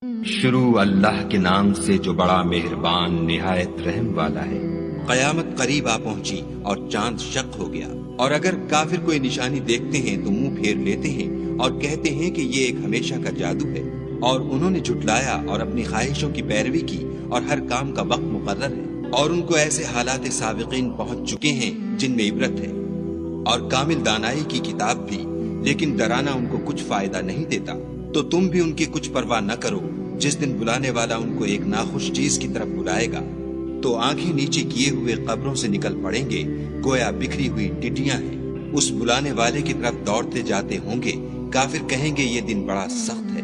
شروع اللہ کے نام سے جو بڑا مہربان نہایت رحم والا ہے۔ قیامت قریب آ پہنچی اور چاند شق ہو گیا، اور اگر کافر کوئی نشانی دیکھتے ہیں تو منہ پھیر لیتے ہیں اور کہتے ہیں کہ یہ ایک ہمیشہ کا جادو ہے، اور انہوں نے جھٹلایا اور اپنی خواہشوں کی پیروی کی، اور ہر کام کا وقت مقرر ہے، اور ان کو ایسے حالات سابقین پہنچ چکے ہیں جن میں عبرت ہے، اور کامل دانائی کی کتاب بھی، لیکن ڈرانا ان کو کچھ فائدہ نہیں دیتا۔ تو تم بھی ان کی کچھ پرواہ نہ کرو، جس دن بلانے والا ان کو ایک ناخوش چیز کی طرف بلائے گا تو آنکھیں نیچے کیے ہوئے قبروں سے نکل پڑیں گے، گویا بکھری ہوئی ٹٹیاں ہیں۔ اس بلانے والے کی طرف دوڑتے جاتے ہوں گے، کافر کہیں گے یہ دن بڑا سخت ہے۔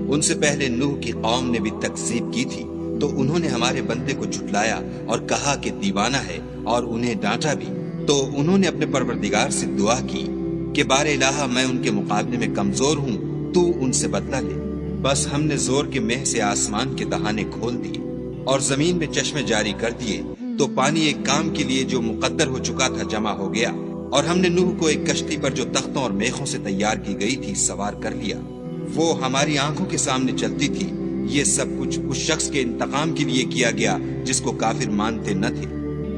ان سے پہلے نوح کی قوم نے بھی تکذیب کی تھی، تو انہوں نے ہمارے بندے کو جھٹلایا اور کہا کہ دیوانہ ہے، اور انہیں ڈانٹا بھی۔ تو انہوں نے اپنے پروردگار سے دعا کی کہ بار الہ میں ان کے مقابلے میں کمزور ہوں، تو ان سے بدلہ لے۔ بس ہم نے زور کے مہ سے آسمان کے دہانے کھول دیے اور زمین میں چشمے جاری کر دیے، تو پانی ایک کام کے لیے جو مقدر ہو چکا تھا جمع ہو گیا، اور ہم نے نوح کو ایک کشتی پر جو تختوں اور میخوں سے تیار کی گئی تھی سوار کر لیا۔ وہ ہماری آنکھوں کے سامنے چلتی تھی۔ یہ سب کچھ اس شخص کے انتقام کے لیے کیا گیا جس کو کافر مانتے نہ تھے،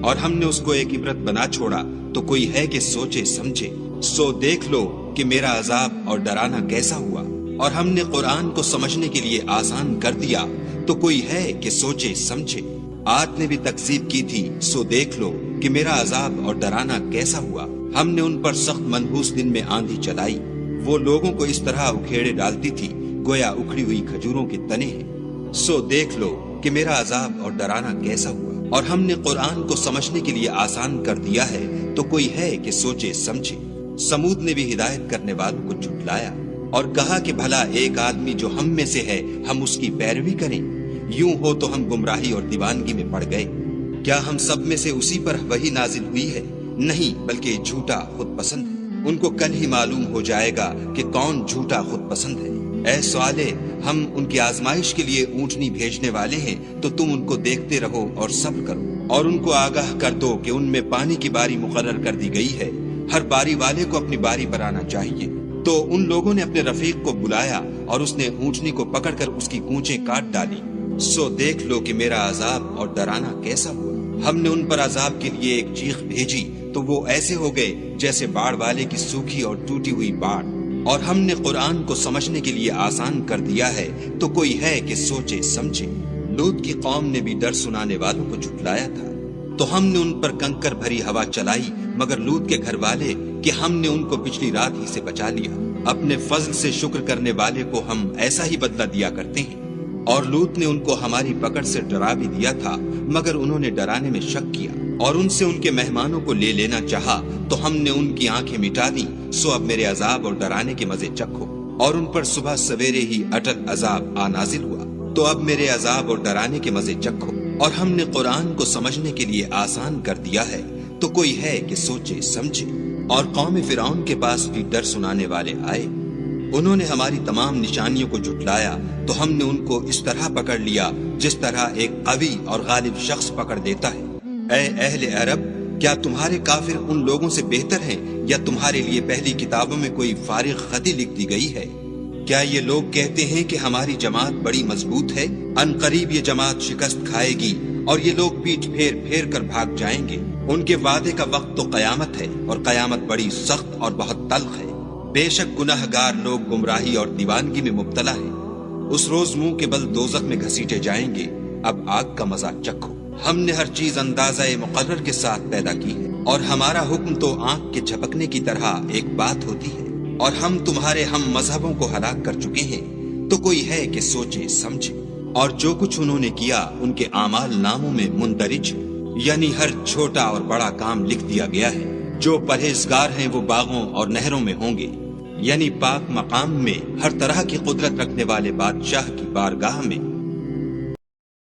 اور ہم نے اس کو ایک عبرت بنا چھوڑا، تو کوئی ہے کہ سوچے سمجھے۔ سو دیکھ لو کہ میرا عذاب اور ڈرانا کیسا ہوا، اور ہم نے قرآن کو سمجھنے کے لیے آسان کر دیا، تو کوئی ہے کہ سوچے سمجھے۔ عاد نے بھی تکذیب کی تھی، سو دیکھ لو کہ میرا عذاب اور ڈرانا کیسا ہوا۔ ہم نے ان پر سخت منحوس دن میں آندھی چلائی، وہ لوگوں کو اس طرح اکھیڑے ڈالتی تھی گویا اکھڑی ہوئی کھجوروں کے تنے ہیں۔ سو دیکھ لو کہ میرا عذاب اور ڈرانا کیسا ہوا، اور ہم نے قرآن کو سمجھنے کے لیے آسان کر دیا ہے، تو کوئی ہے کہ سوچے سمجھے۔ سمود نے بھی ہدایت کرنے والوں کو جھٹلایا اور کہا کہ بھلا ایک آدمی جو ہم میں سے ہے ہم اس کی پیروی کریں؟ یوں ہو تو ہم گمراہی اور دیوانگی میں پڑ گئے۔ کیا ہم سب میں سے اسی پر وحی نازل ہوئی ہے؟ نہیں، بلکہ جھوٹا خود پسند ہے۔ ان کو کل ہی معلوم ہو جائے گا کہ کون جھوٹا خود پسند ہے۔ اے صالح، ہم ان کی آزمائش کے لیے اونٹنی بھیجنے والے ہیں، تو تم ان کو دیکھتے رہو اور صبر کرو، اور ان کو آگاہ کر دو کہ ان میں پانی کی باری مقرر کر دی گئی ہے، ہر باری والے کو اپنی باری پر آنا چاہیے۔ تو ان لوگوں نے اپنے رفیق کو بلایا، اور اس نے اونٹنی کو پکڑ کر اس کی کونچیں کاٹ ڈالی۔ سو دیکھ لو کہ میرا عذاب اور ڈرانا کیسا ہوا۔ ہم نے ان پر عذاب کے لیے ایک چیخ بھیجی، تو وہ ایسے ہو گئے جیسے باڑ والے کی سوکھی اور ٹوٹی ہوئی باڑ۔ اور ہم نے قرآن کو سمجھنے کے لیے آسان کر دیا ہے، تو کوئی ہے کہ سوچے سمجھے۔ لوط کی قوم نے بھی ڈر سنانے والوں کو جھٹلایا تھا، تو ہم نے ان پر کنکر بھری ہوا چلائی، مگر لوط کے گھر والے کہ ہم نے ان کو پچھلی رات ہی سے بچا لیا۔ اپنے فضل سے شکر کرنے والے کو ہم ایسا ہی بدلہ دیا کرتے ہیں۔ اور لوط نے ان کو ہماری پکڑ سے ڈرا بھی دیا تھا، مگر انہوں نے ڈرانے میں شک کیا، اور ان سے ان کے مہمانوں کو لے لینا چاہا، تو ہم نے ان کی آنکھیں مٹا دیں۔ سو اب میرے عذاب اور ڈرانے کے مزے چکھو۔ اور ان پر صبح سویرے ہی اٹل عذاب آ نازل ہوا، تو اب میرے عذاب اور ڈرانے کے مزے چکھو۔ اور ہم نے قرآن کو سمجھنے کے لیے آسان کر دیا ہے، تو کوئی ہے کہ سوچے سمجھے۔ اور قوم فرعون کے پاس بھی ڈر سنانے والے آئے، انہوں نے ہماری تمام نشانیوں کو جھٹلایا، تو ہم نے ان کو اس طرح پکڑ لیا جس طرح ایک قوی اور غالب شخص پکڑ دیتا ہے۔ اے اہل عرب، کیا تمہارے کافر ان لوگوں سے بہتر ہیں، یا تمہارے لیے پہلی کتابوں میں کوئی فارغ خطی لکھ دی گئی ہے؟ کیا یہ لوگ کہتے ہیں کہ ہماری جماعت بڑی مضبوط ہے؟ ان قریب یہ جماعت شکست کھائے گی، اور یہ لوگ پیٹھ پھیر پھیر کر بھاگ جائیں گے۔ ان کے وعدے کا وقت تو قیامت ہے، اور قیامت بڑی سخت اور بہت تلخ ہے۔ بے شک گناہ گار لوگ گمراہی اور دیوانگی میں مبتلا ہیں۔ اس روز منہ کے بل دوزخ میں گھسیٹے جائیں گے۔ اب آگ کا مزہ چکھو۔ ہم نے ہر چیز اندازہ مقرر کے ساتھ پیدا کی ہے، اور ہمارا حکم تو آنکھ کے جھپکنے کی طرح ایک بات ہوتی ہے۔ اور ہم تمہارے ہم مذہبوں کو ہلاک کر چکے ہیں، تو کوئی ہے کہ سوچے سمجھے۔ اور جو کچھ انہوں نے کیا ان کے اعمال ناموں میں مندرج ہے، یعنی ہر چھوٹا اور بڑا کام لکھ دیا گیا ہے۔ جو پرہیزگار ہیں وہ باغوں اور نہروں میں ہوں گے، یعنی پاک مقام میں ہر طرح کی قدرت رکھنے والے بادشاہ کی بارگاہ میں۔